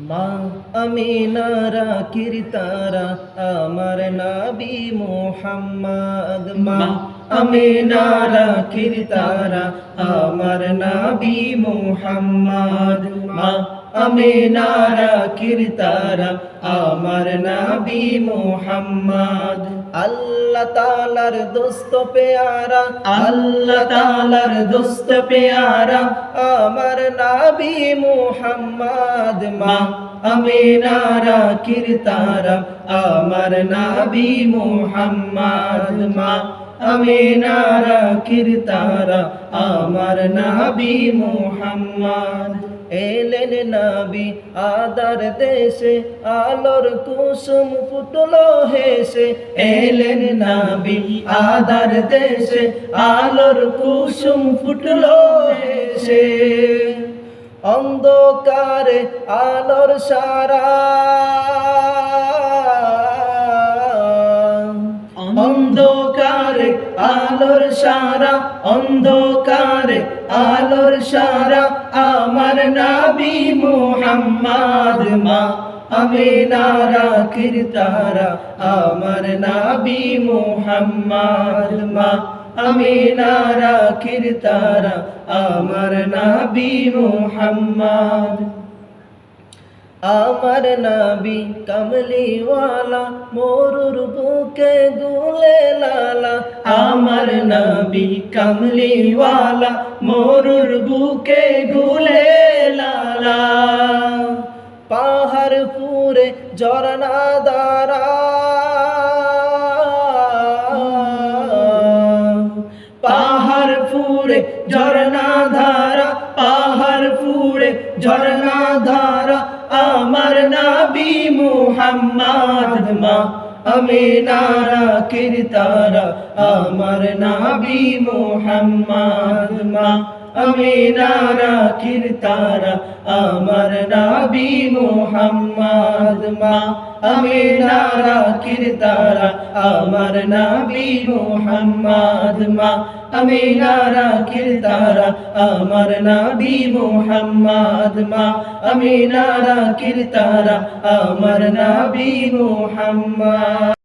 মা আমিনারা কিরতারা আমার নবী মুহাম্মদ মা আমিনারা কিরতারা আমার নবী মুহাম্মদ মা আমিনারা কিরতারা আমার নবী মুহাম্মদ আল্লাহ তাআলার দোস্ত পেয়ারা আল্লাহ তাআলার দোস্ত পেয়ারা আমার নবী মুহাম্মদ মা আমিনারা কিরতারা আমার নবী মুহাম্মদ মা আমিনারা কিরতারা আমার নবী মুহাম্মদ এলেন নবী আদার দেশে আলোর কুসুম ফুটলো হেসে এলেন নবী আদার দেশে আলোর কুসুম ফুটলো হেসে অন্ধকারে আলোর সারা অন্ধকারে আলোর সারা অন্ধকারে আলোর সারা আমার নবী মুহাম্মদ মা আমিনারা কিরতারা আমার নবী মুহাম্মদ মা আমিনারা কিরতারা আমার নবী মুহাম্মদ আমার নবী কমলিওয়ালা মোরুর বুকে দুলে লালা আমার নবী কমলিওয়ালা মোরুর বুকে দুলে লালা পাহাড় পুরে ঝরনা দ্বারা পাহাড় পুরে ঝরনা ধারা পাহাড় পুরে ঝরনা ধারা আমার নবী মুহাম্মদ মা আমিনারা কিরতারা আমার নবী মুহাম্মদ মা আমিনারা কিরতারা আমার নবী মুহাম্মদ মা আমিনারা কিরতারা আমার নবী মুহাম্মদ মা আমিনারা কিরতারা আমার নবী মুহাম্মদ মা আমিনারা কিরতারা আমার নবী মুহাম্মদ।